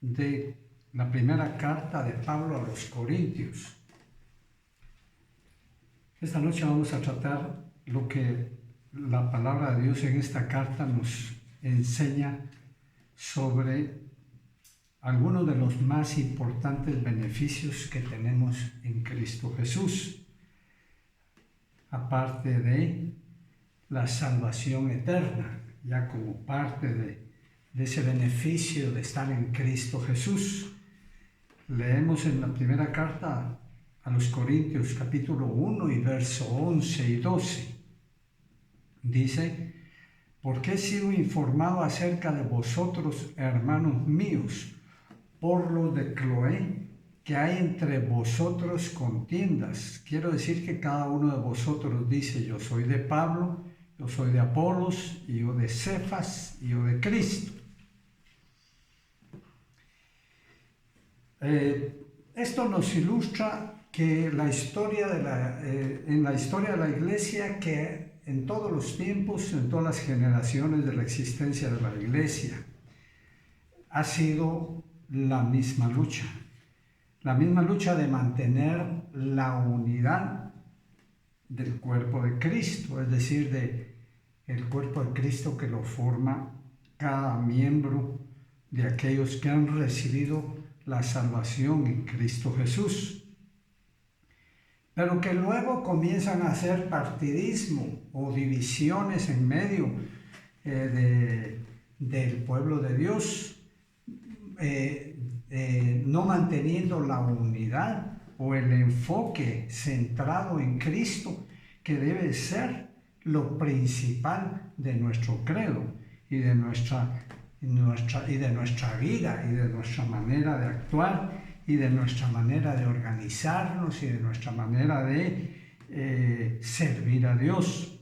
de la primera carta de Pablo a los Corintios. Esta noche vamos a tratar lo que la palabra de Dios en esta carta nos enseña sobre algunos de los más importantes beneficios que tenemos en Cristo Jesús, aparte de la salvación eterna, ya como parte de ese beneficio de estar en Cristo Jesús. Leemos en la primera carta a los Corintios, capítulo 1 y verso 11 y 12. Dice: porque he sido informado acerca de vosotros, hermanos míos, por lo de Cloé, que hay entre vosotros contiendas. Quiero decir que cada uno de vosotros dice: yo soy de Pablo, yo soy de Apolos, y yo de Cefas, y yo de Cristo. Esto nos ilustra que en la historia de la iglesia, que en todos los tiempos, en todas las generaciones de la existencia de la iglesia, ha sido la misma lucha de mantener la unidad del cuerpo de Cristo, es decir, el cuerpo de Cristo que lo forma cada miembro de aquellos que han recibido la salvación en Cristo Jesús, pero que luego comienzan a hacer partidismo o divisiones en medio del pueblo de Dios, no manteniendo la unidad o el enfoque centrado en Cristo, que debe ser lo principal de nuestro credo y de nuestra vida y de nuestra manera de actuar y de nuestra manera de organizarnos y de nuestra manera de servir a Dios.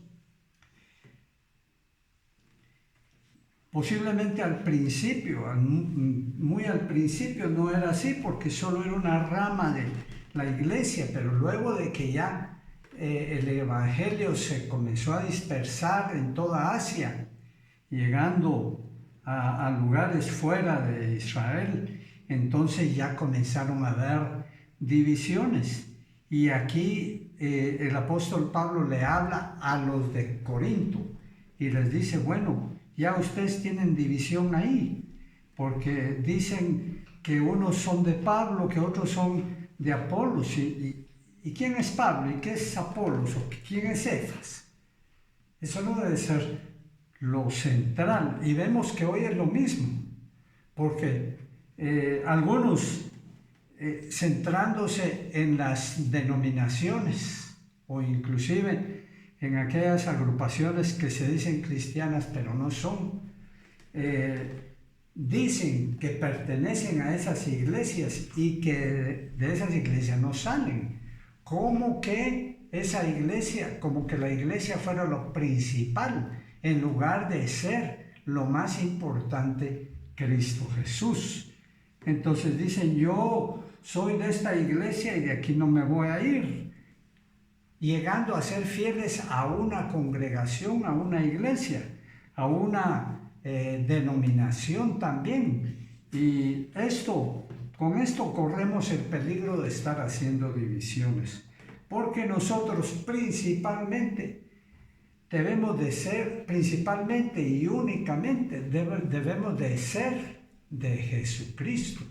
Posiblemente al principio, muy al principio no era así, porque solo era una rama de la iglesia, pero luego de que ya el evangelio se comenzó a dispersar en toda Asia, llegando a lugares fuera de Israel, entonces ya comenzaron a haber divisiones. Y aquí el apóstol Pablo le habla a los de Corinto y les dice: bueno, ya ustedes tienen división ahí, porque dicen que unos son de Pablo, que otros son de Apolos. ¿Y quién es Pablo? ¿Y qué es Apolos? ¿O quién es Cefas? Eso no debe ser lo central, y vemos que hoy es lo mismo, porque algunos centrándose en las denominaciones o inclusive en aquellas agrupaciones que se dicen cristianas pero no son, dicen que pertenecen a esas iglesias y que de esas iglesias no salen, como que la iglesia fuera lo principal, en lugar de ser lo más importante, Cristo Jesús. Entonces dicen: yo soy de esta iglesia y de aquí no me voy a ir, llegando a ser fieles a una congregación, a una iglesia, a una denominación también. Y con esto corremos el peligro de estar haciendo divisiones, porque nosotros principalmente y únicamente debemos de ser de Jesucristo,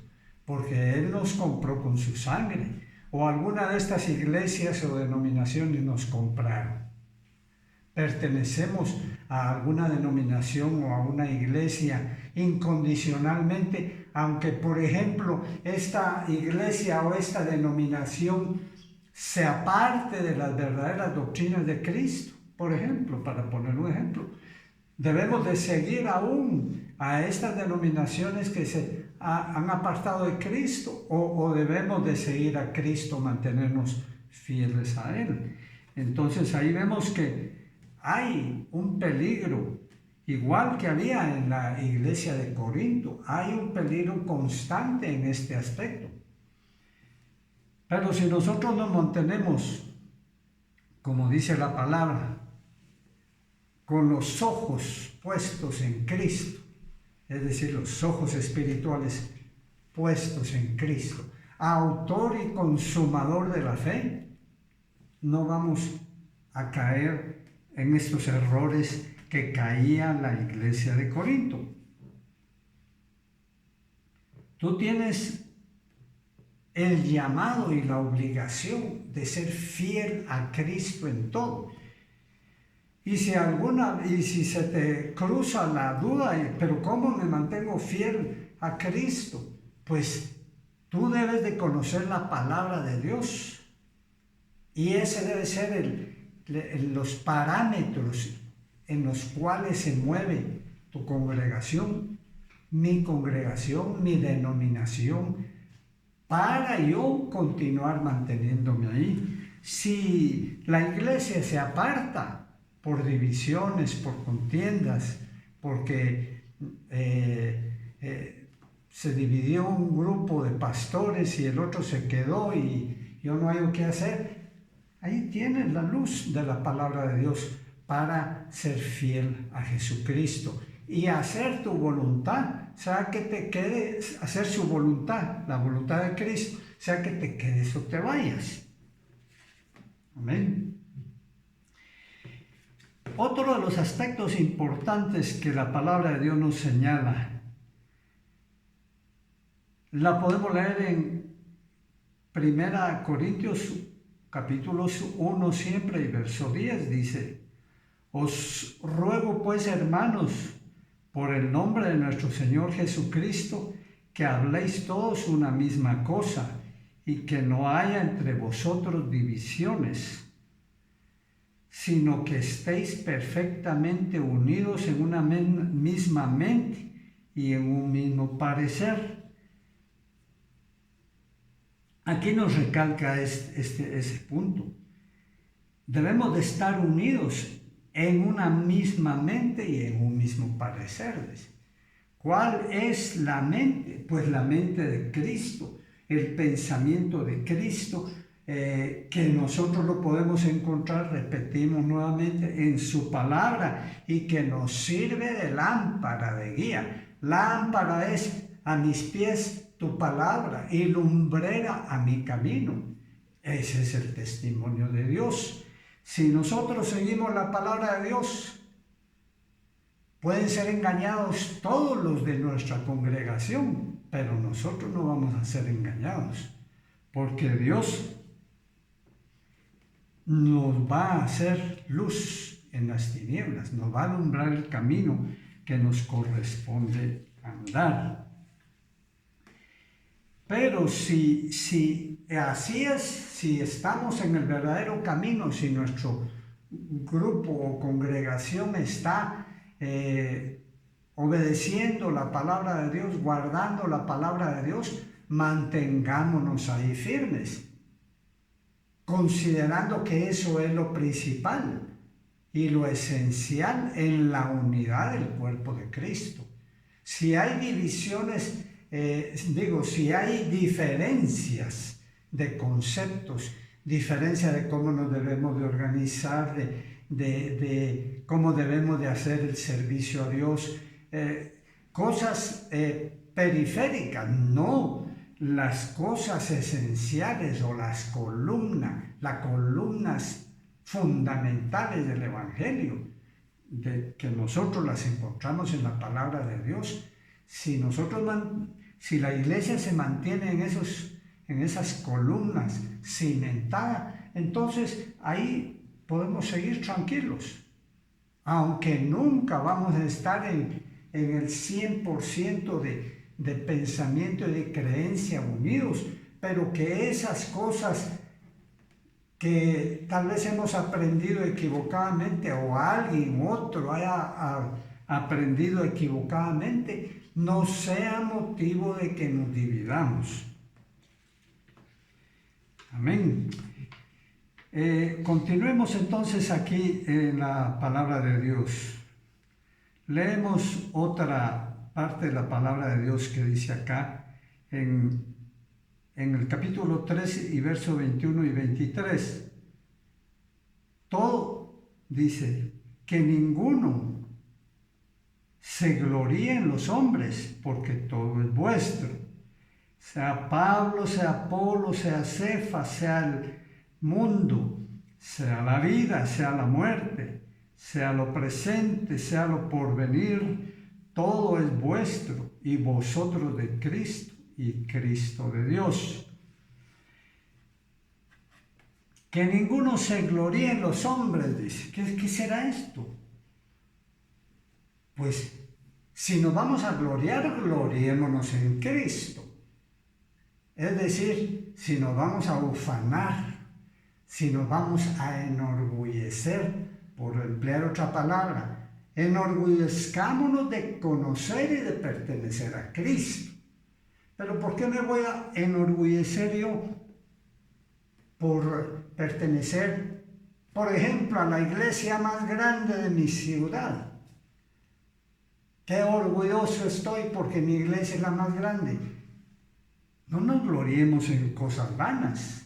porque Él nos compró con su sangre, o alguna de estas iglesias o denominaciones nos compraron. Pertenecemos a alguna denominación o a una iglesia incondicionalmente, aunque por ejemplo esta iglesia o esta denominación se aparte de las verdaderas doctrinas de Cristo. Por ejemplo, para poner un ejemplo, debemos de seguir aún a estas denominaciones que se han apartado de Cristo, o debemos de seguir a Cristo, mantenernos fieles a Él. Entonces ahí vemos que hay un peligro, igual que había en la iglesia de Corinto, hay un peligro constante en este aspecto. Pero si nosotros nos mantenemos, como dice la palabra, con los ojos puestos en Cristo, es decir, los ojos espirituales puestos en Cristo, autor y consumador de la fe, no vamos a caer en estos errores que caía la iglesia de Corinto. Tú tienes el llamado y la obligación de ser fiel a Cristo en todo. Y si se te cruza la duda, pero ¿cómo me mantengo fiel a Cristo? Pues tú debes de conocer la palabra de Dios. Y ese debe ser los parámetros en los cuales se mueve tu congregación, mi denominación, para yo continuar manteniéndome ahí. Si la iglesia se aparta por divisiones, por contiendas, porque se dividió un grupo de pastores y el otro se quedó y yo no hay qué hacer, ahí tienes la luz de la palabra de Dios para ser fiel a Jesucristo y hacer tu voluntad, sea que te quedes, hacer su voluntad, la voluntad de Cristo, sea que te quedes o te vayas. Amén. Otro de los aspectos importantes que la palabra de Dios nos señala, la podemos leer en 1 Corintios capítulo 1 siempre y verso 10, dice: os ruego pues, hermanos, por el nombre de nuestro Señor Jesucristo, que habléis todos una misma cosa y que no haya entre vosotros divisiones, sino que estéis perfectamente unidos en una misma mente y en un mismo parecer. Aquí nos recalca ese punto. Debemos de estar unidos en una misma mente y en un mismo parecer. ¿Cuál es la mente? Pues la mente de Cristo, el pensamiento de Cristo, que nosotros lo podemos encontrar, repetimos nuevamente, en su palabra y que nos sirve de lámpara, de guía. Lámpara es a mis pies tu palabra y lumbrera a mi camino. Ese es el testimonio de Dios. Si nosotros seguimos la palabra de Dios, pueden ser engañados todos los de nuestra congregación, pero nosotros no vamos a ser engañados, porque Dios nos va a hacer luz en las tinieblas, nos va a alumbrar el camino que nos corresponde andar. Pero si así es, si estamos en el verdadero camino, si nuestro grupo o congregación está obedeciendo la palabra de Dios, guardando la palabra de Dios, mantengámonos ahí firmes, considerando que eso es lo principal y lo esencial en la unidad del cuerpo de Cristo. Si hay divisiones, si hay diferencias de conceptos, diferencia de cómo nos debemos de organizar, de cómo debemos de hacer el servicio a Dios, cosas periféricas, no las cosas esenciales o las columnas fundamentales del Evangelio, que nosotros las encontramos en la palabra de Dios. Si la iglesia se mantiene en esas columnas cimentadas, entonces ahí podemos seguir tranquilos, aunque nunca vamos a estar en el 100% de pensamiento y de creencia unidos, pero que esas cosas que tal vez hemos aprendido equivocadamente o alguien otro haya aprendido equivocadamente, no sea motivo de que nos dividamos. Amén. Continuemos entonces aquí en la palabra de Dios. Leemos otra parte de la palabra de Dios que dice acá en el capítulo 3 y verso 21 y 23. Todo dice que ninguno se gloríe en los hombres, porque todo es vuestro. sea Pablo, sea Apolo, sea Cefas, sea el mundo, sea la vida, sea la muerte, sea lo presente, sea lo porvenir, todo es vuestro y vosotros de Cristo y Cristo de Dios. Que ninguno se gloríe en los hombres, dice. ¿Qué será esto? Pues si nos vamos a gloriar, gloriémonos en Cristo. Es decir, si nos vamos a ufanar, si nos vamos a enorgullecer, por emplear otra palabra, enorgullezcámonos de conocer y de pertenecer a Cristo. Pero ¿por qué me voy a enorgullecer yo por pertenecer, por ejemplo, a la iglesia más grande de mi ciudad? Qué orgulloso estoy porque mi iglesia es la más grande. No nos gloriemos en cosas vanas.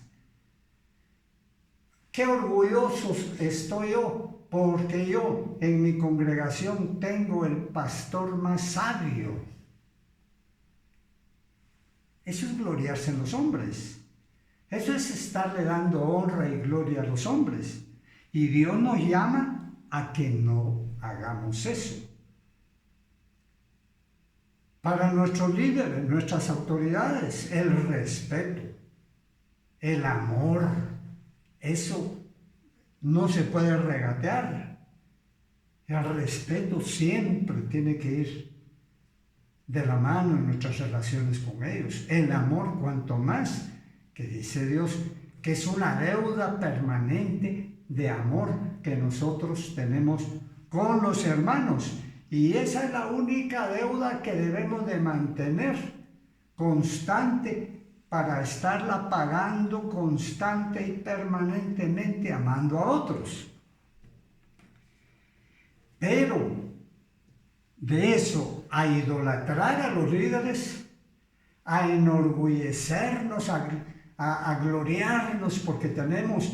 Qué orgulloso estoy yo porque yo en mi congregación tengo el pastor más sabio. Eso es gloriarse en los hombres. Eso es estarle dando honra y gloria a los hombres. Y Dios nos llama a que no hagamos eso. Para nuestros líderes, nuestras autoridades, el respeto, el amor, eso no se puede regatear. El respeto siempre tiene que ir de la mano en nuestras relaciones con ellos. El amor, cuanto más, que dice Dios, que es una deuda permanente de amor que nosotros tenemos con los hermanos. Y esa es la única deuda que debemos de mantener constante para estarla pagando constante y permanentemente amando a otros. Pero de eso a idolatrar a los líderes, a enorgullecernos, a gloriarnos porque tenemos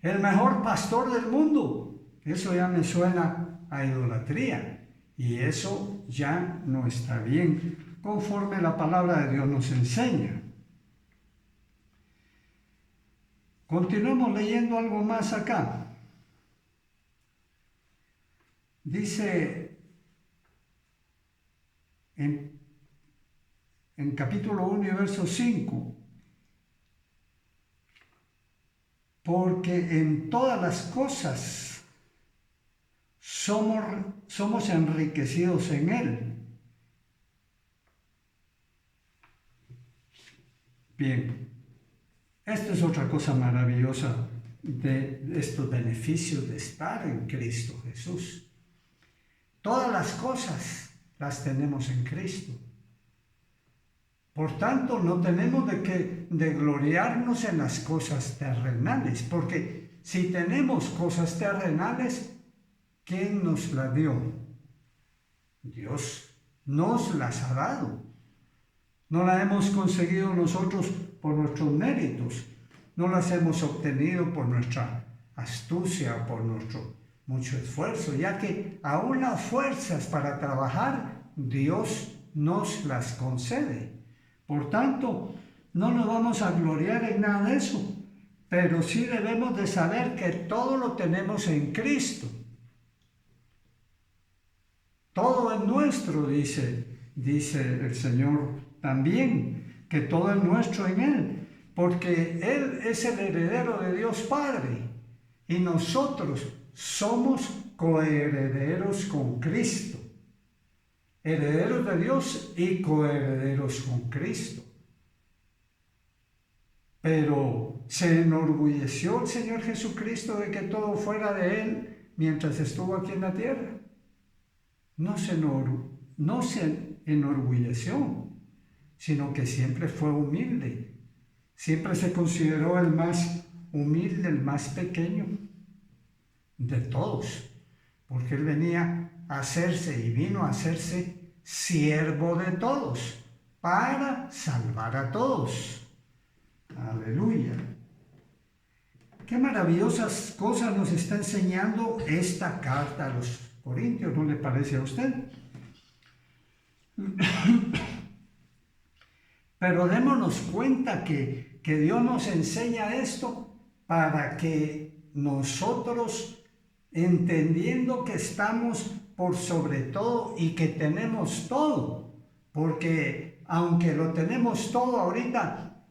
el mejor pastor del mundo, eso ya me suena a idolatría. Y eso ya no está bien, conforme la palabra de Dios nos enseña. Continuemos leyendo algo más acá. Dice en capítulo 1 y verso 5, porque en todas las cosas somos enriquecidos en Él. Bien, esta es otra cosa maravillosa de estos beneficios de estar en Cristo Jesús. Todas las cosas las tenemos en Cristo. Por tanto, no tenemos de gloriarnos en las cosas terrenales, porque si tenemos cosas terrenales, ¿quién nos las dio? Dios nos las ha dado. No las hemos conseguido nosotros por nuestros méritos, no las hemos obtenido por nuestra astucia o por nuestro mucho esfuerzo, ya que aún las fuerzas para trabajar, Dios nos las concede. Por tanto, no nos vamos a gloriar en nada de eso, pero sí debemos de saber que todo lo tenemos en Cristo. Todo es nuestro, dice el Señor también, que todo es nuestro en Él, porque Él es el heredero de Dios Padre y nosotros somos coherederos con Cristo, herederos de Dios y coherederos con Cristo. Pero ¿se enorgulleció el Señor Jesucristo de que todo fuera de Él mientras estuvo aquí en la tierra? No se enorgulleció, sino que siempre fue humilde. Siempre se consideró el más humilde, el más pequeño de todos, porque Él venía a hacerse y vino a hacerse siervo de todos, para salvar a todos. Aleluya. Qué maravillosas cosas nos está enseñando esta carta a los Corintios, ¿no le parece a usted? Pero démonos cuenta que Dios nos enseña esto para que nosotros, entendiendo que estamos por sobre todo y que tenemos todo, porque aunque lo tenemos todo ahorita,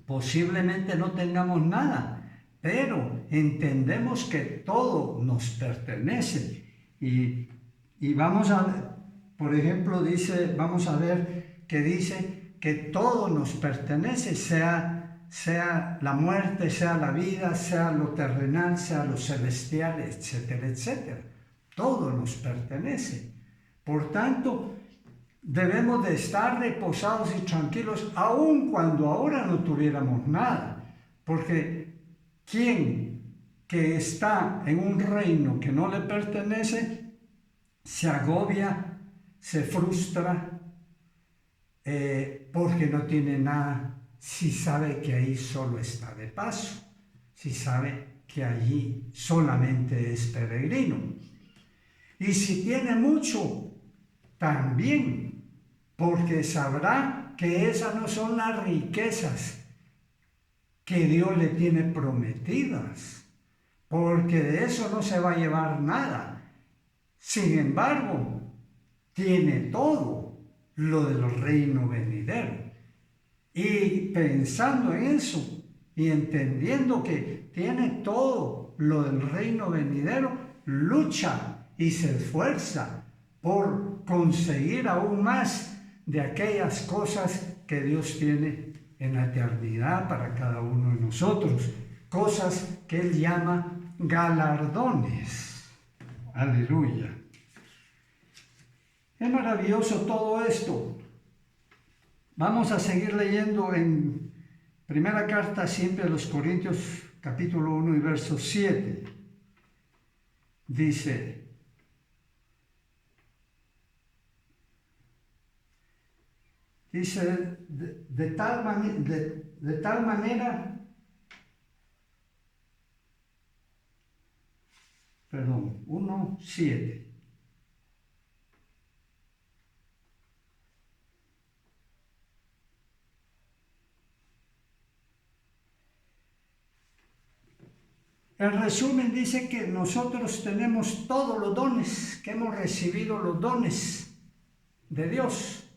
posiblemente no tengamos nada, pero entendemos que todo nos pertenece. Y vamos a, por ejemplo, vamos a ver que dice que todo nos pertenece, sea la muerte, sea la vida, sea lo terrenal, sea lo celestial, etcétera, etcétera. Todo nos pertenece. Por tanto, debemos de estar reposados y tranquilos, aun cuando ahora no tuviéramos nada. Porque quien que está en un reino que no le pertenece, se agobia, se frustra, porque no tiene nada, si sabe que ahí solo está de paso, si sabe que allí solamente es peregrino. Y si tiene mucho, también, porque sabrá que esas no son las riquezas que Dios le tiene prometidas, porque de eso no se va a llevar nada. Sin embargo, tiene todo lo del reino venidero. Y pensando en eso y entendiendo que tiene todo lo del reino venidero, lucha y se esfuerza por conseguir aún más de aquellas cosas que Dios tiene en la eternidad para cada uno de nosotros, cosas que Él llama galardones. Aleluya. Es maravilloso todo esto. Vamos a seguir leyendo en primera carta siempre a los Corintios, capítulo 1 y verso 7. Dice: de tal manera, perdón, 1:7. El resumen dice que nosotros tenemos todos los dones, que hemos recibido los dones de Dios.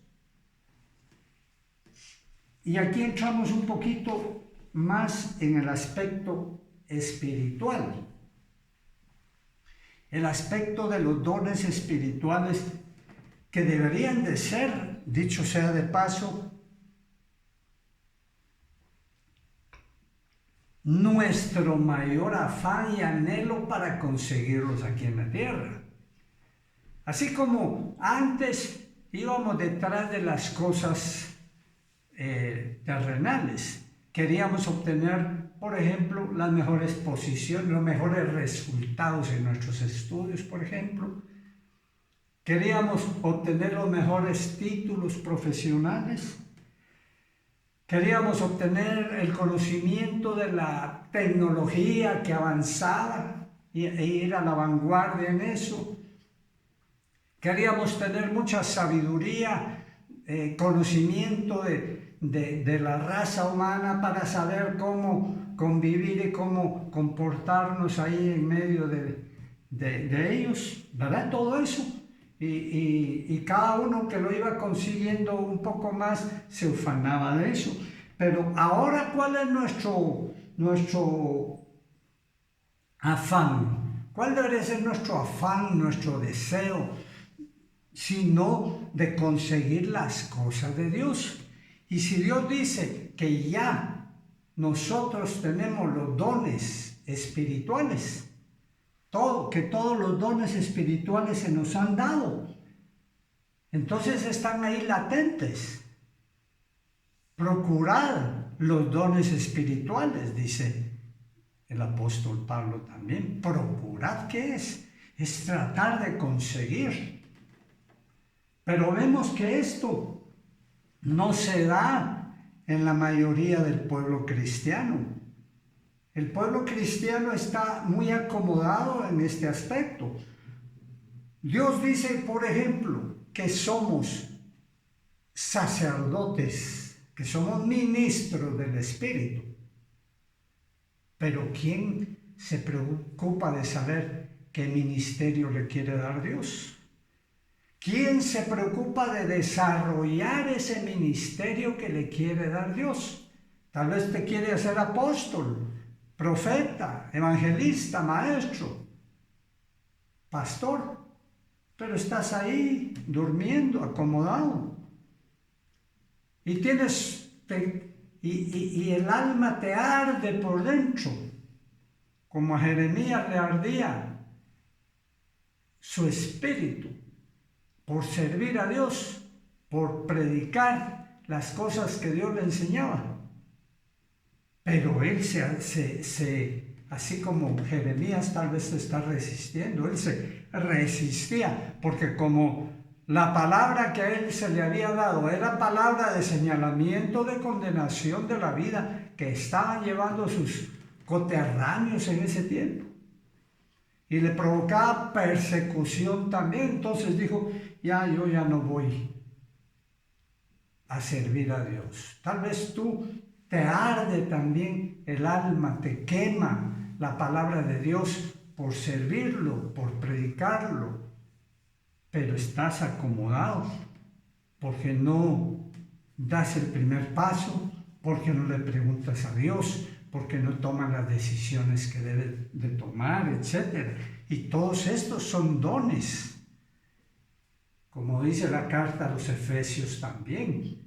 Y aquí entramos un poquito más en el aspecto espiritual. El aspecto de los dones espirituales que deberían de ser, dicho sea de paso, nuestro mayor afán y anhelo para conseguirlos aquí en la tierra. Así como antes íbamos detrás de las cosas terrenales, queríamos obtener, por ejemplo, las mejores posiciones, los mejores resultados en nuestros estudios, por ejemplo. Queríamos obtener los mejores títulos profesionales. Queríamos obtener el conocimiento de la tecnología que avanzaba e ir a la vanguardia en eso. Queríamos tener mucha sabiduría, conocimiento de la raza humana para saber cómo convivir y cómo comportarnos ahí en medio de ellos, ¿verdad? Todo eso. Y cada uno que lo iba consiguiendo un poco más se ufanaba de eso. Pero ahora, ¿cuál es nuestro afán? ¿Cuál debería ser nuestro afán, nuestro deseo? Sino de conseguir las cosas de Dios. Y si Dios dice que ya nosotros tenemos los dones espirituales, que todos los dones espirituales se nos han dado, entonces están ahí latentes. Procurad los dones espirituales, dice el apóstol Pablo también. Procurad, ¿qué es? Es tratar de conseguir. Pero vemos que esto no se da en la mayoría del pueblo cristiano. El pueblo cristiano está muy acomodado en este aspecto. Dios dice, por ejemplo, que somos sacerdotes que somos ministros del Espíritu. Pero ¿quién se preocupa de saber qué ministerio le quiere dar Dios? ¿Quién se preocupa de desarrollar ese ministerio que le quiere dar Dios? Tal vez te quiere hacer apóstol, profeta, evangelista, maestro, pastor, pero estás ahí durmiendo, acomodado. Y y el alma te arde por dentro, como a Jeremías le ardía su espíritu por servir a Dios, por predicar las cosas que Dios le enseñaba. Pero él así como Jeremías tal vez se está resistiendo, él se resistía, porque como la palabra que a él se le había dado era palabra de señalamiento, de condenación de la vida que estaban llevando sus coterráneos en ese tiempo, y le provocaba persecución también, entonces dijo, yo ya no voy a servir a Dios. Tal vez tú te arde también el alma, te quema la palabra de Dios por servirlo, por predicarlo, pero estás acomodado porque no das el primer paso, porque no le preguntas a Dios, porque no toman las decisiones que debe de tomar, etc. Y todos estos son dones, como dice la carta a los Efesios también,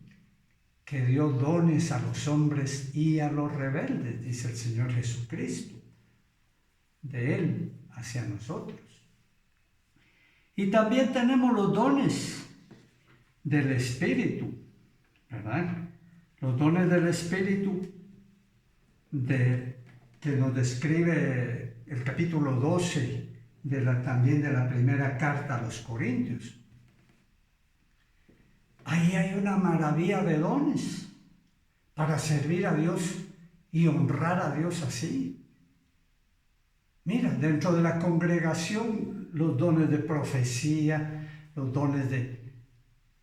que dio dones a los hombres y a los rebeldes, dice el Señor Jesucristo, de Él hacia nosotros. Y también tenemos los dones del Espíritu, ¿verdad? Los dones del Espíritu que nos describe el capítulo 12 también de la primera carta a los Corintios. Ahí hay una maravilla de dones para servir a Dios y honrar a Dios así. Mira, dentro de la congregación, los dones de profecía, los dones de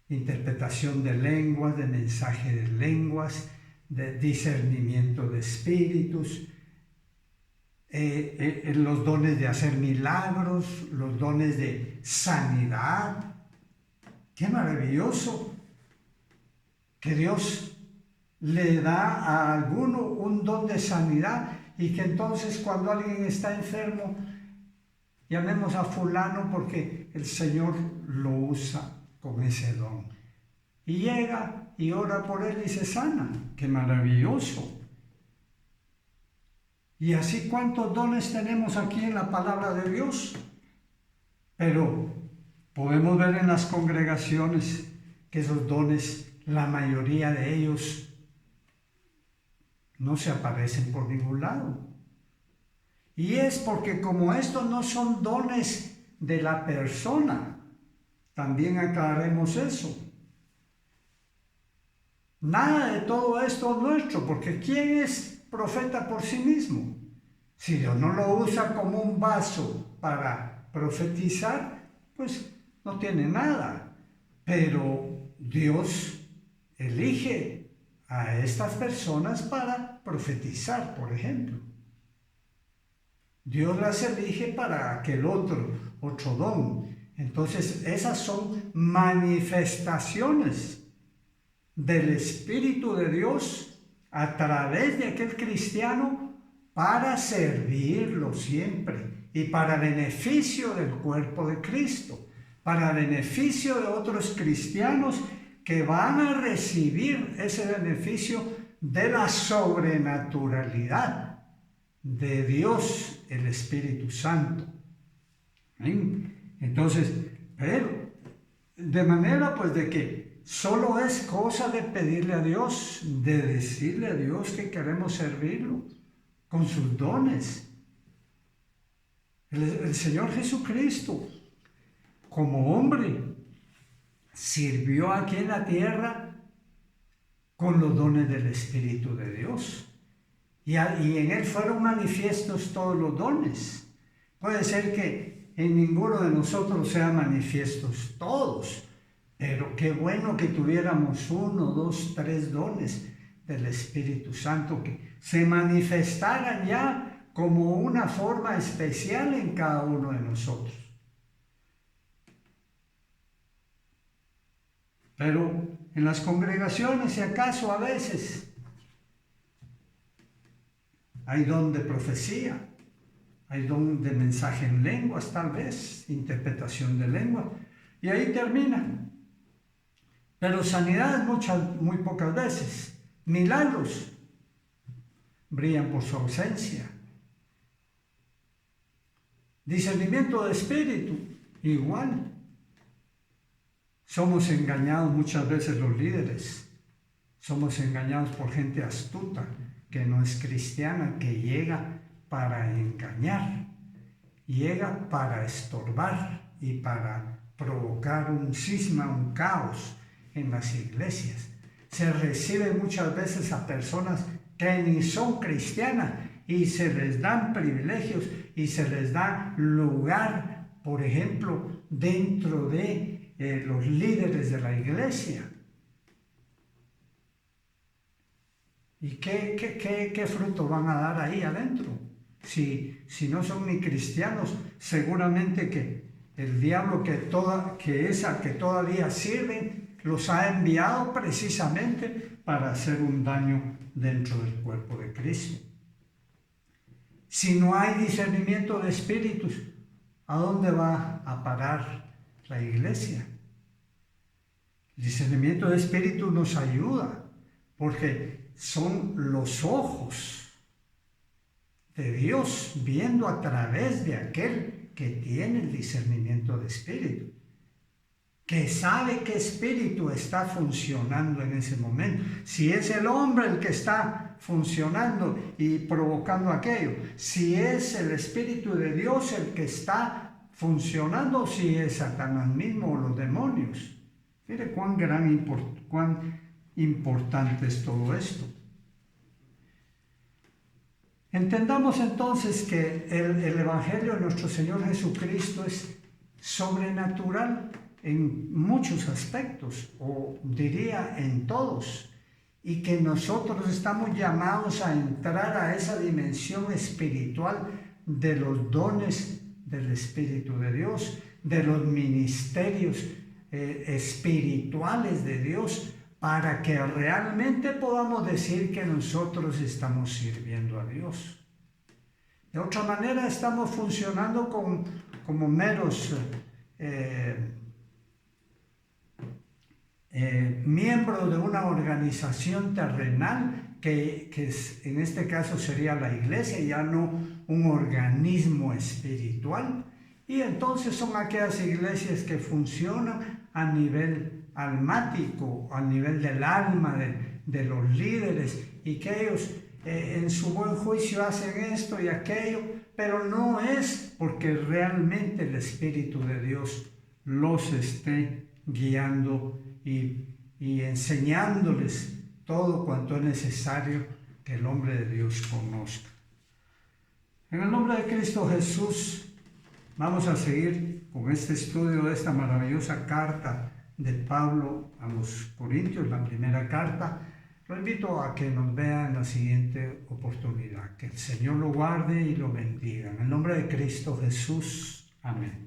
interpretación de lenguas, de mensaje de lenguas, de discernimiento de espíritus, los dones de hacer milagros, los dones de sanidad. ¡Qué maravilloso! Que Dios le da a alguno un don de sanidad y que entonces cuando alguien está enfermo, llamemos a fulano porque el Señor lo usa con ese don. Y llega y ora por él y se sana. ¡Qué maravilloso! Y así cuántos dones tenemos aquí en la palabra de Dios. Pero podemos ver en las congregaciones que esos dones, la mayoría de ellos, no se aparecen por ningún lado. Y es porque como estos no son dones de la persona, también aclaremos eso. Nada de todo esto es nuestro, porque ¿quién es profeta por sí mismo? Si Dios no lo usa como un vaso para profetizar, pues no tiene nada. Pero Dios elige a estas personas para profetizar, por ejemplo. Dios las elige para aquel otro don. Entonces, esas son manifestaciones del Espíritu de Dios a través de aquel cristiano para servirlo siempre y para beneficio del cuerpo de Cristo, para beneficio de otros cristianos que van a recibir ese beneficio de la sobrenaturalidad de Dios, el Espíritu Santo. ¿Bien? Entonces, pero de manera pues de que solo es cosa de pedirle a Dios, de decirle a Dios que queremos servirlo con sus dones. El Señor Jesucristo, como hombre, sirvió aquí en la tierra con los dones del Espíritu de Dios. Y en Él fueron manifiestos todos los dones. Puede ser que en ninguno de nosotros sean manifiestos todos, Pero qué bueno que tuviéramos 1, 2, 3 dones del Espíritu Santo que se manifestaran ya como una forma especial en cada uno de nosotros. Pero en las congregaciones, si acaso a veces hay don de profecía, hay don de mensaje en lenguas, tal vez, interpretación de lengua, y ahí termina. Pero sanidades muy pocas veces. Milagros brillan por su ausencia. Discernimiento de espíritu, igual. Somos engañados muchas veces los líderes. Somos engañados por gente astuta que no es cristiana, que llega para engañar, llega para estorbar y para provocar un cisma, un caos en las iglesias. Se recibe muchas veces a personas que ni son cristianas y se les dan privilegios y se les da lugar, por ejemplo, dentro de los líderes de la iglesia. ¿Y qué fruto van a dar ahí adentro? Si no son ni cristianos, seguramente que el diablo que todavía sirven los ha enviado precisamente para hacer un daño dentro del cuerpo de Cristo. Si no hay discernimiento de espíritus, ¿a dónde va a parar la iglesia? El discernimiento de espíritus nos ayuda porque son los ojos de Dios viendo a través de aquel que tiene el discernimiento de espíritu, que sabe qué espíritu está funcionando en ese momento. Si es el hombre el que está funcionando y provocando aquello, si es el Espíritu de Dios el que está funcionando, si es Satanás mismo o los demonios. Mire cuán importante es todo esto. Entendamos entonces que el Evangelio de nuestro Señor Jesucristo es sobrenatural en muchos aspectos, o diría en todos, y que nosotros estamos llamados a entrar a esa dimensión espiritual de los dones del Espíritu de Dios, de los ministerios espirituales de Dios, para que realmente podamos decir que nosotros estamos sirviendo a Dios. De otra manera estamos funcionando como meros miembros de una organización terrenal que en este caso sería la iglesia, ya no un organismo espiritual. Y entonces son aquellas iglesias que funcionan a nivel almático, a nivel del alma de los líderes, y que ellos en su buen juicio hacen esto y aquello, pero no es porque realmente el Espíritu de Dios los esté guiando y enseñándoles todo cuanto es necesario que el hombre de Dios conozca. En el nombre de Cristo Jesús, vamos a seguir con este estudio de esta maravillosa carta de Pablo a los Corintios, la primera carta. Lo invito a que nos vea en la siguiente oportunidad. Que el Señor lo guarde y lo bendiga. En el nombre de Cristo Jesús. Amén.